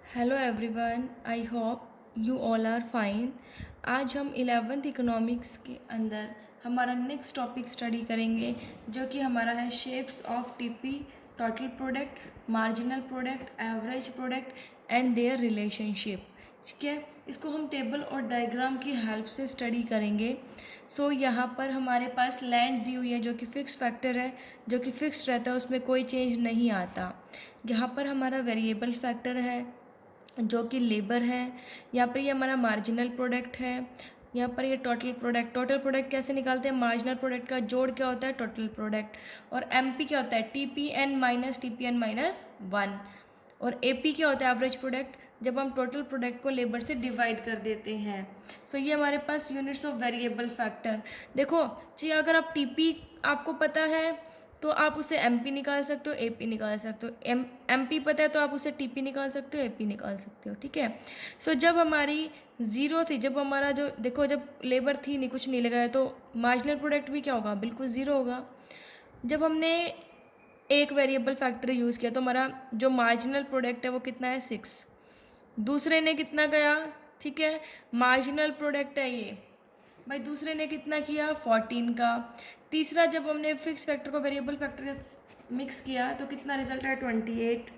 Hello everyone, I hope you all are fine. आज हम 11th economics के अंदर हमारा नेक्स्ट टॉपिक स्टडी करेंगे, जो कि हमारा है shapes of TP, total product, marginal product, average product and their relationship. ठीक है, इसको हम टेबल और डायग्राम की हेल्प से स्टडी करेंगे। यहाँ पर हमारे पास लैंड दी हुई है, जो कि फिक्स फैक्टर है, जो कि फिक्स रहता है, उसमें कोई चेंज नहीं आता। यहाँ पर हमारा वेरिएबल फैक्टर है जो कि लेबर है। यहाँ पर ये हमारा मार्जिनल प्रोडक्ट है। यहाँ पर ये टोटल प्रोडक्ट कैसे निकालते हैं? मार्जिनल प्रोडक्ट का जोड़ क्या होता है? Total product. और एमपी क्या होता है? टीपीएन-वन। और एपी क्या होता है? एवरेज प्रोडक्ट, जब हम टोटल प्रोडक्ट को लेबर से डिवाइड कर देते हैं। ये हमारे पास यूनिट्स ऑफ वेरिएबल फैक्टर। देखो जी, अगर आप टीपी आपको पता है तो आप उसे एमपी निकाल सकते हो, एपी निकाल सकते हो। एमपी पता है तो आप उसे टीपी निकाल सकते हो, एपी निकाल सकते हो। ठीक है। जब हमारी ज़ीरो थी, जब हमारा जो देखो, जब लेबर थी नहीं, कुछ नहीं लगाया, तो मार्जिनल प्रोडक्ट भी क्या होगा? बिल्कुल ज़ीरो होगा। जब हमने एक वेरिएबल फैक्टर यूज़ किया तो हमारा जो मार्जिनल प्रोडक्ट है वो कितना है? 6। दूसरे ने कितना गया? ठीक है, मार्जिनल प्रोडक्ट है ये भाई, दूसरे ने कितना किया? 14 का। तीसरा, जब हमने फिक्स फैक्टर को वेरिएबल फैक्टर मिक्स किया तो कितना रिजल्ट है? 28।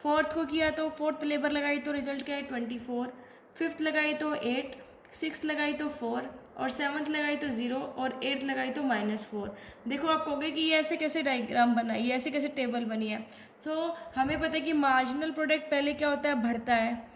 फोर्थ को किया तो फोर्थ लेबर लगाई तो रिजल्ट क्या है? 24। फिफ्थ लगाई तो 8, सिक्स लगाई तो 4, और सेवन्थ लगाई तो 0, और एट्थ लगाई तो -4। देखो, आप कहोगे कि ये ऐसे कैसे डायग्राम बना, ये ऐसे कैसे टेबल बनी है? हमें पता है कि मार्जिनल प्रोडक्ट पहले क्या होता है? बढ़ता है,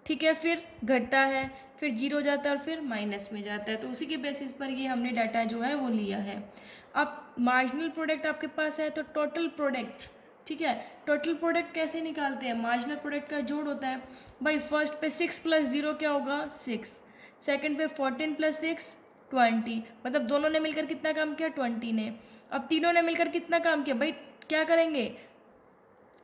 ठीक है, फिर घटता है, फिर जीरो जाता है और फिर माइनस में जाता है। तो उसी के बेसिस पर ये हमने डाटा जो है वो लिया है। अब मार्जिनल प्रोडक्ट आपके पास है तो टोटल प्रोडक्ट, ठीक है, टोटल प्रोडक्ट कैसे निकालते हैं? मार्जिनल प्रोडक्ट का जोड़ होता है भाई। फर्स्ट पे 6 + 0 क्या होगा? 6। सेकंड पे 14 + 6 20, मतलब दोनों ने मिलकर कितना काम किया? 20 ने। अब तीनों ने मिलकर कितना काम किया भाई? क्या करेंगे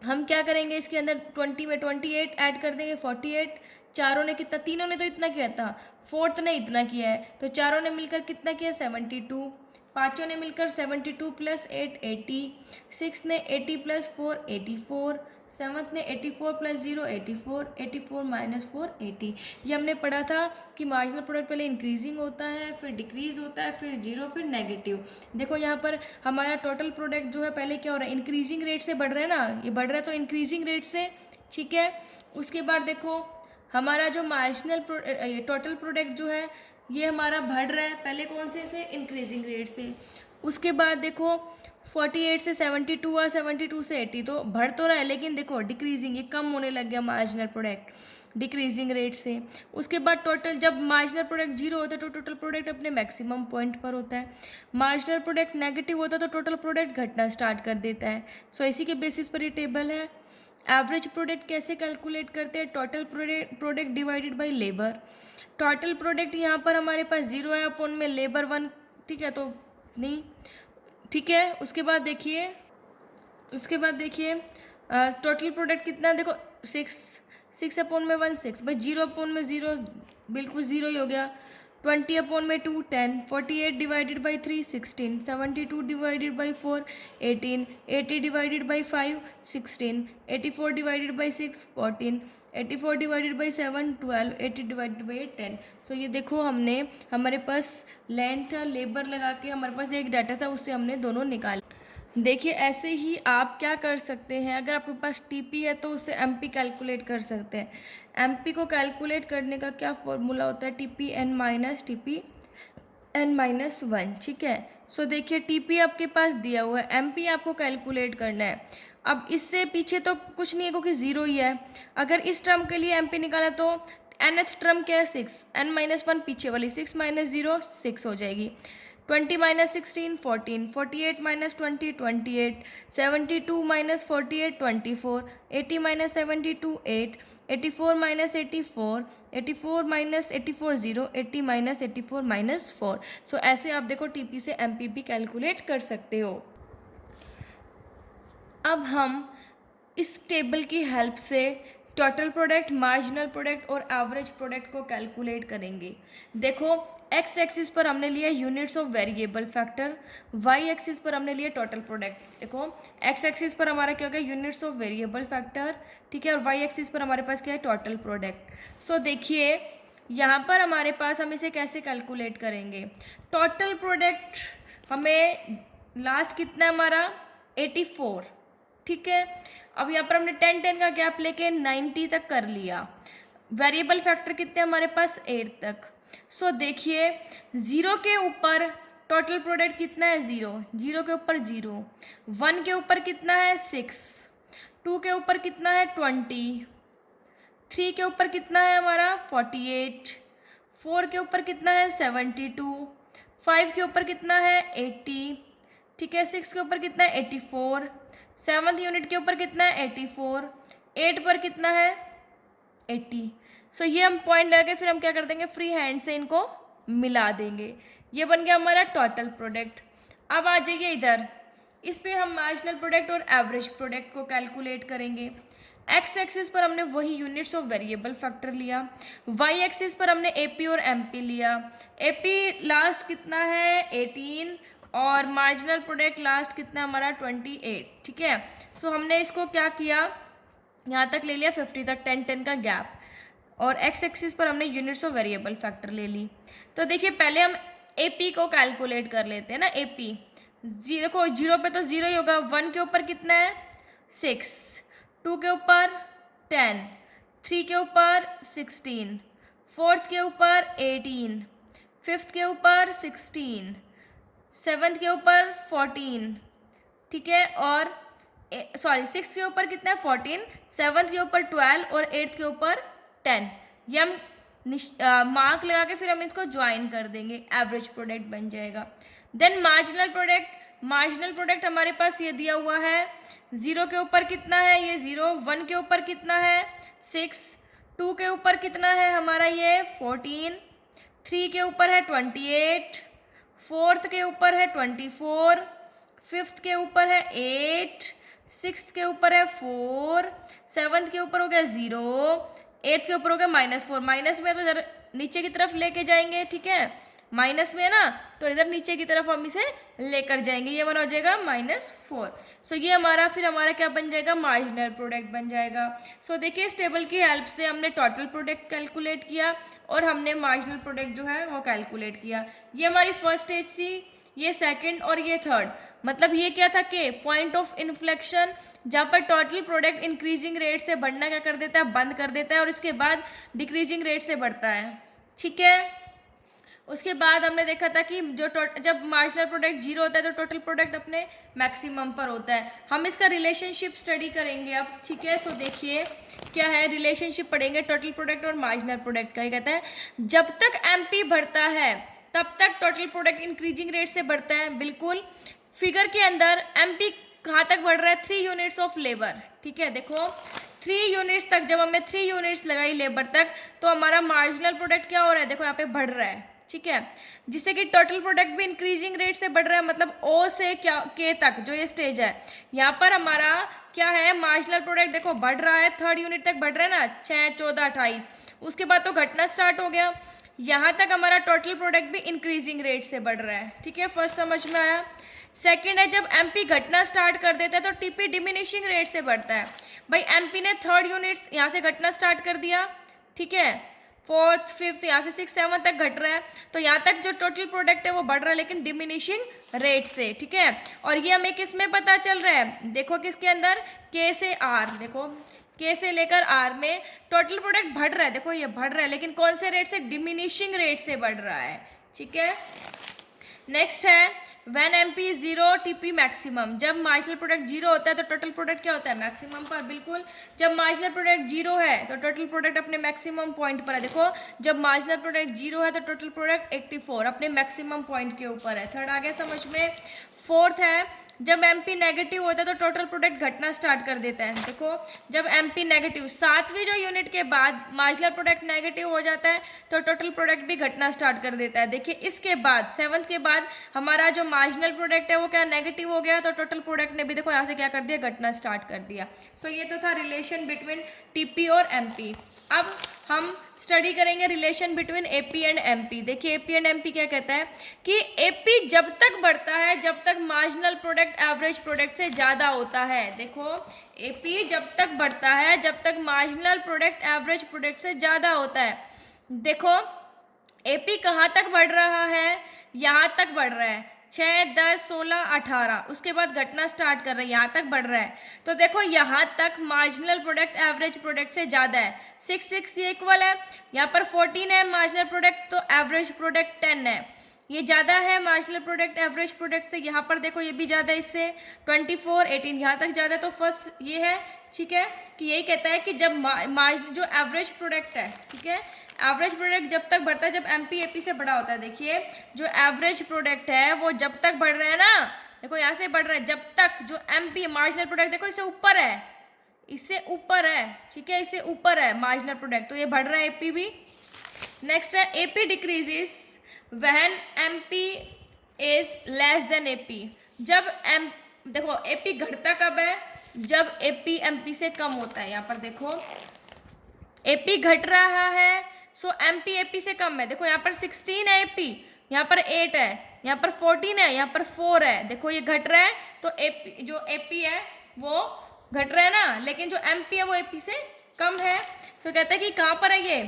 हम? क्या करेंगे इसके अंदर? 20 में 28 ऐड कर देंगे, 48। चारों ने कितना? तीनों ने तो इतना किया था, फोर्थ ने इतना किया है, तो चारों ने मिलकर कितना किया? 72। पांचों ने मिलकर 72 + 8 80। सिक्स ने 80 + 4 84। सेवन्थ ने 84 + 0 84। 84 - 4 80। ये हमने पढ़ा था कि मार्जिनल प्रोडक्ट पहले इंक्रीजिंग होता है, फिर डिक्रीज होता है, फिर जीरो, फिर नेगेटिव। देखो यहाँ पर हमारा टोटल प्रोडक्ट जो है पहले क्या हो रहा है? इंक्रीजिंग रेट से बढ़ रहा है ना, ये बढ़ रहा है तो इंक्रीजिंग रेट से, ठीक है। उसके बाद देखो हमारा जो मार्जिनल टोटल प्रोडक्ट जो है ये हमारा बढ़ रहा है, पहले कौन से इंक्रीजिंग रेट से। उसके बाद देखो 48 से 72 हुआ, 72 से 80, तो बढ़ तो रहा है लेकिन देखो डिक्रीजिंग, ये कम होने लग गया मार्जिनल प्रोडक्ट डिक्रीजिंग रेट से। उसके बाद टोटल, जब मार्जिनल प्रोडक्ट जीरो होता है तो टोटल प्रोडक्ट अपने मैक्सिमम पॉइंट पर होता है। मार्जिनल प्रोडक्ट नेगेटिव होता है तो टोटल प्रोडक्ट घटना स्टार्ट कर देता है। इसी के बेसिस पर ये टेबल है। एवरेज प्रोडक्ट कैसे कैलकुलेट करते हैं? Total product divided by labour. Total product यहाँ पर हमारे पास 0 है, अपन में लेबर 1, ठीक है, तो नहीं, ठीक है। उसके बाद देखिए टोटल प्रोडक्ट कितना? देखो 6, 6/1 6 भाई, 0/0 बिल्कुल ज़ीरो ही हो गया। 20/2 10, 48 divided by 3 16, 72 divided by 4 18, 80 divided by 5 16, 84 divided by 6 14, 84 divided by 7 12, 80 divided by 8 10। ये देखो, हमारे पास लैंड था, लेबर लगा के हमारे पास एक डाटा था, उससे हमने दोनों निकाले। देखिए, ऐसे ही आप क्या कर सकते हैं, अगर आपके पास टीपी है तो उससे एमपी कैलकुलेट कर सकते हैं। एमपी को कैलकुलेट करने का क्या फॉर्मूला होता है? TPN-1, ठीक है। देखिए, टीपी आपके पास दिया हुआ है, एमपी आपको कैलकुलेट करना है। अब इससे पीछे तो कुछ नहीं है क्योंकि ज़ीरो ही है। अगर इस टर्म के लिए एमपी निकाला तो nth टर्म क्या है? 6, n-1 पीछे वाली, 6 - 0 6 हो जाएगी। 20 - 16 14, 48 - 20 28, 72 - 48 24, 80 - 72 8, 84 - 84, 84 - 84 0, 80 - 84 -4। ऐसे आप देखो टीपी से एमपी भी कैलकुलेट कर सकते हो। अब हम इस टेबल की हेल्प से टोटल प्रोडक्ट, मार्जिनल प्रोडक्ट और एवरेज प्रोडक्ट को कैलकुलेट करेंगे। देखो एक्स एक्सिस पर हमने लिया units of variable factor, Y axis पर हमने लिया टोटल प्रोडक्ट। देखो एक्स एक्सिस पर हमारा क्या हो गया, यूनिट्स ऑफ वेरिएबल फैक्टर, ठीक है, और वाई एक्सिस पर हमारे पास क्या है, टोटल प्रोडक्ट। सो देखिए यहाँ पर हमारे पास हम इसे कैसे कैलकुलेट करेंगे। टोटल प्रोडक्ट हमें लास्ट कितना है हमारा 84, ठीक है। अब यहाँ पर हमने 10-10 का गैप लेके 90 तक कर लिया। वेरिएबल फैक्टर कितने हमारे पास 8 तक। सो देखिए 0 के ऊपर टोटल प्रोडक्ट कितना है 0, 0 के ऊपर 0, 1 के ऊपर कितना है 6, 2 के ऊपर कितना है 20, 3 के ऊपर कितना है हमारा 48, 4 के ऊपर कितना है 72, 5 के ऊपर कितना है 80, ठीक है, 6 के ऊपर कितना है 84, 7th यूनिट के ऊपर कितना है 84, 8 पर कितना है 80। सो ये हम पॉइंट लगा के फिर हम क्या कर देंगे, फ्री हैंड से इनको मिला देंगे। ये बन गया हमारा टोटल प्रोडक्ट। अब आ जाइए इधर, इस पे हम मार्जिनल प्रोडक्ट और एवरेज प्रोडक्ट को कैलकुलेट करेंगे। एक्स एक्सिस पर हमने वही यूनिट्स ऑफ वेरिएबल फैक्टर लिया, वाई एक्सिस पर हमने एपी और एमपी लिया। एपी लास्ट कितना है 18 और मार्जिनल प्रोडक्ट लास्ट कितना हमारा 28, ठीक है। सो हमने इसको क्या किया, यहाँ तक ले लिया 50 तक, 10-10 का गैप, और एक्स एक्सिस पर हमने यूनिट्स ऑफ वेरिएबल फैक्टर ले ली। तो देखिए पहले हम एपी को कैलकुलेट कर लेते हैं ना। एपी देखो 0 पे तो 0 ही होगा, 1 के ऊपर कितना है 6, 2 के ऊपर 10, 3 के ऊपर 16, 4th के ऊपर 18, 5th के ऊपर 16, 7th के ऊपर 14, ठीक है, और सॉरी 6th के ऊपर कितना है 14, 7th के ऊपर 12 और 8th के ऊपर 10। ये हम मार्क लगा के फिर हम इसको ज्वाइन कर देंगे, एवरेज प्रोडक्ट बन जाएगा। Then marginal product, marginal product हमारे पास ये दिया हुआ है, 0 के ऊपर कितना है ये 0, 1 के ऊपर कितना है 6, 2 के ऊपर कितना है हमारा ये 14, 3 के ऊपर है 28, 4th के ऊपर है 24, 5th के ऊपर है 8, 6th के ऊपर है 4, 7th के ऊपर हो गया 0, 8th के ऊपर हो गया -4। माइनस में तो इधर नीचे की तरफ लेके जाएंगे, ठीक है, माइनस में है ना, तो इधर नीचे की तरफ हम इसे लेकर जाएंगे, ये हमारा हो जाएगा -4। सो ये हमारा फिर हमारा क्या बन जाएगा, मार्जिनल प्रोडक्ट बन जाएगा। सो देखिए इस टेबल की हेल्प से हमने टोटल प्रोडक्ट कैलकुलेट किया और हमने मार्जिनल प्रोडक्ट जो है वो कैलकुलेट किया। ये हमारी फर्स्ट स्टेज थी, ये सेकंड और ये थर्ड। मतलब ये क्या था कि पॉइंट ऑफ इन्फ्लेक्शन, जहाँ पर टोटल प्रोडक्ट इंक्रीजिंग रेट से बढ़ना क्या कर देता है, बंद कर देता है, और इसके बाद डिक्रीजिंग रेट से बढ़ता है, ठीक है। उसके बाद हमने देखा था कि जब मार्जिनल प्रोडक्ट 0 होता है तो टोटल प्रोडक्ट अपने मैक्सिमम पर होता है। हम इसका रिलेशनशिप स्टडी करेंगे अब, ठीक है। सो देखिए क्या है, रिलेशनशिप पढ़ेंगे टोटल प्रोडक्ट और मार्जिनल प्रोडक्ट का। ये कहता है जब तक एमपी बढ़ता है तब तक टोटल प्रोडक्ट इंक्रीजिंग रेट से बढ़ता है। बिल्कुल फिगर के अंदर एमपी कहाँ तक बढ़ रहा है, 3 यूनिट्स ऑफ लेबर, ठीक है। देखो 3 यूनिट्स तक, जब हमने 3 यूनिट्स लगाई लेबर तक, तो हमारा मार्जिनल प्रोडक्ट क्या हो रहा है, देखो यहाँ पे बढ़ रहा है, ठीक है। जिससे कि टोटल प्रोडक्ट भी इंक्रीजिंग रेट से बढ़ रहा है, मतलब ओ से क्या के तक जो ये स्टेज है, यहाँ पर हमारा क्या है, मार्जिनल प्रोडक्ट देखो बढ़ रहा है, 3rd यूनिट तक बढ़ रहा है ना, 6, 14, 28, उसके बाद तो घटना स्टार्ट हो गया। यहाँ तक हमारा टोटल प्रोडक्ट भी इंक्रीजिंग रेट से बढ़ रहा है, ठीक है। फर्स्ट समझ में आया। सेकंड है, जब एमपी घटना स्टार्ट कर देता है तो टीपी डिमिनिशिंग रेट से बढ़ता है। भाई एमपी ने 3rd यूनिट्स यहाँ से घटना स्टार्ट कर दिया, ठीक है, 4th 5th यहाँ से 6th 7th तक घट रहा है, तो यहाँ तक जो टोटल प्रोडक्ट है वो बढ़ रहा है लेकिन डिमिनिशिंग रेट से, ठीक है। और ये हमें किस में पता चल रहा है, देखो किसके अंदर, के से आर, देखो के से लेकर आर में टोटल प्रोडक्ट बढ़ रहा है, देखो ये बढ़ रहा है लेकिन कौन से रेट से, डिमिनिशिंग रेट से बढ़ रहा है, ठीक है। नेक्स्ट है when MP is 0 TP maximum, जब मार्जिनल प्रोडक्ट 0 होता है तो टोटल प्रोडक्ट क्या होता है, मैक्सिमम पर। बिल्कुल जब मार्जिनल प्रोडक्ट 0 है तो टोटल प्रोडक्ट अपने मैक्सिमम पॉइंट पर है। देखो जब मार्जिनल प्रोडक्ट 0 है तो टोटल प्रोडक्ट 84 अपने मैक्सिमम पॉइंट के ऊपर है। थर्ड आ गया समझ में। फोर्थ है जब एमपी नेगेटिव होता है तो टोटल प्रोडक्ट घटना स्टार्ट कर देता है। देखो जब एमपी नेगेटिव, सातवीं जो यूनिट के बाद मार्जिनल प्रोडक्ट नेगेटिव हो जाता है तो टोटल प्रोडक्ट भी घटना स्टार्ट कर देता है। देखिए इसके बाद सेवंथ के बाद हमारा जो मार्जिनल प्रोडक्ट है वो क्या नेगेटिव हो गया, तो टोटल प्रोडक्ट ने भी देखो यहाँ से क्या कर दिया, घटना स्टार्ट कर दिया। सो ये तो था रिलेशन बिटवीन टीपी और एमपी। अब हम स्टडी करेंगे relation between AP and MP. देखिए एपी एंड एमपी क्या कहता है कि एपी जब तक बढ़ता है जब तक मार्जिनल प्रोडक्ट एवरेज प्रोडक्ट से ज़्यादा होता है। देखो एपी जब तक बढ़ता है जब तक मार्जिनल प्रोडक्ट एवरेज प्रोडक्ट से ज़्यादा होता है। देखो एपी कहाँ तक बढ़ रहा है, यहाँ तक बढ़ रहा है, 6, 10, 16, 18, उसके बाद घटना स्टार्ट कर रहा है, यहाँ तक बढ़ रहा है। तो देखो यहाँ तक मार्जिनल प्रोडक्ट एवरेज प्रोडक्ट से ज़्यादा है, 6 ये इक्वल है, यहाँ पर 14 है मार्जिनल प्रोडक्ट, तो एवरेज प्रोडक्ट 10 है, ये ज़्यादा है मार्जिनल प्रोडक्ट एवरेज प्रोडक्ट से। यहाँ पर देखो ये भी ज़्यादा है इससे, 24, 18 यहाँ तक ज़्यादा है। तो फर्स्ट ये है, ठीक है, कि यही कहता है कि जब जो एवरेज प्रोडक्ट है, ठीक है, एवरेज प्रोडक्ट जब तक बढ़ता है जब एमपी एपी से बड़ा होता है। देखिए जो एवरेज प्रोडक्ट है वो जब तक बढ़ रहा है ना, देखो यहाँ से बढ़ रहा है, जब तक जो एमपी मार्जिनल प्रोडक्ट देखो इससे ऊपर है, इससे ऊपर है, ठीक है, इससे ऊपर है मार्जिनल प्रोडक्ट, तो ये बढ़ रहा है एपी भी। नेक्स्ट है AP decreases when MP is less than AP. जब देखो एपी घटता कब है, जब एपी एमपी से कम होता है। यहाँ पर देखो एपी घट रहा है, सो एमपी एपी से कम है। देखो यहाँ पर 16 है एपी, यहाँ पर 8 है, यहाँ पर 14 है, यहाँ पर 4 है। देखो ये घट रहा है, तो एपी जो एपी है वो घट रहा है ना, लेकिन जो एमपी है वो एपी से कम है। सो कहता है कि कहाँ पर है ये,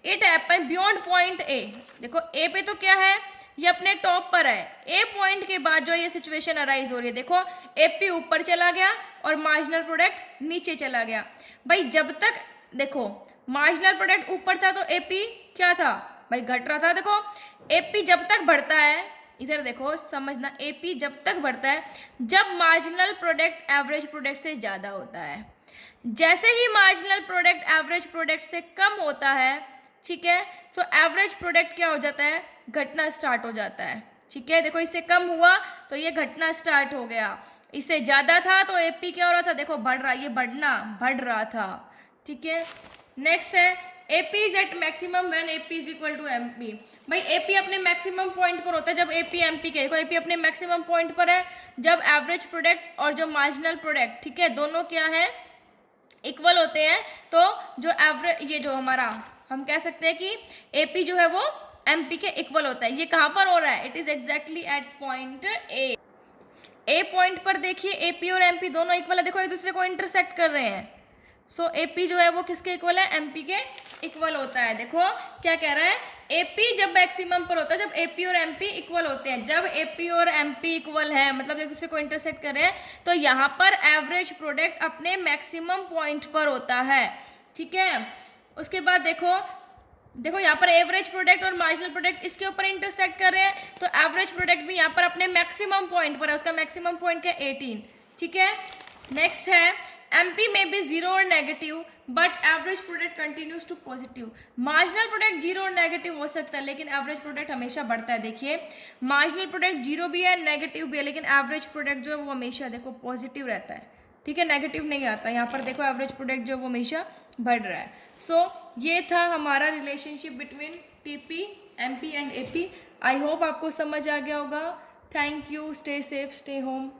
it happen beyond point A. देखो ए पे तो क्या है, ये अपने टॉप पर है, ए पॉइंट के बाद जो ये सिचुएशन अराइज हो रही है। देखो एपी ऊपर चला गया और मार्जिनल प्रोडक्ट नीचे चला गया। भाई जब तक देखो मार्जिनल प्रोडक्ट ऊपर था तो एपी क्या था भाई, घट रहा था। देखो एपी जब तक बढ़ता है, इधर देखो समझना, एपी जब तक बढ़ता है जब मार्जिनल प्रोडक्ट एवरेज प्रोडक्ट से ज़्यादा होता है। जैसे ही मार्जिनल प्रोडक्ट एवरेज प्रोडक्ट से कम होता है, ठीक है, तो एवरेज प्रोडक्ट क्या हो जाता है, घटना स्टार्ट हो जाता है। ठीक है, देखो इससे कम हुआ तो ये घटना स्टार्ट हो गया, इससे ज़्यादा था तो एपी क्या हो रहा था, देखो बढ़ रहा, ये बढ़ रहा था। ठीक है, नेक्स्ट है AP is at maximum when AP is equal to MP. भाई एपी अपने मैक्सिमम पॉइंट पर होता है जब एपी एमपी के, देखो एपी अपने मैक्सिमम पॉइंट पर है जब एवरेज प्रोडक्ट और जो मार्जिनल प्रोडक्ट, ठीक है, दोनों क्या है, इक्वल होते हैं। तो जो एवरेज, ये जो हमारा हम कह सकते हैं कि एपी जो है वो एमपी के इक्वल होता है। ये कहाँ पर हो रहा है, it is exactly at point A point पर देखिए एपी और एमपी दोनों इक्वल है, देखो एक दूसरे को इंटरसेक्ट कर रहे हैं। सो एपी जो है वो किसके इक्वल है, एमपी के इक्वल होता है। देखो क्या कह रहा है, एपी जब मैक्सिमम पर होता है जब एपी और एमपी इक्वल होते हैं। जब एपी और एमपी इक्वल है मतलब एक दूसरे को इंटरसेक्ट कर रहे हैं, तो यहाँ पर एवरेज प्रोडक्ट अपने मैक्सिमम पॉइंट पर होता है। ठीक है, उसके बाद देखो यहाँ पर एवरेज प्रोडक्ट और मार्जिनल प्रोडक्ट इसके ऊपर इंटरसेक्ट कर रहे हैं, तो एवरेज प्रोडक्ट भी यहाँ पर अपने मैक्सिमम पॉइंट पर है, उसका मैक्सिमम पॉइंट क्या, 18। ठीक है, नेक्स्ट है एमपी में भी जीरो और negative but average product continues to positive. Marginal product zero और नेगेटिव हो सकता है लेकिन एवरेज प्रोडक्ट हमेशा बढ़ता है। देखिए मार्जिनल प्रोडक्ट जीरो भी है नेगेटिव भी है, लेकिन एवरेज प्रोडक्ट जो है वो हमेशा देखो पॉजिटिव रहता है। ठीक है, नेगेटिव नहीं आता। यहाँ पर देखो एवरेज प्रोडक्ट जो है वो हमेशा बढ़ रहा है। सो ये था हमारा relationship between TP, MP and AP. I hope आपको समझ आ गया होगा। Thank you, stay safe, stay home.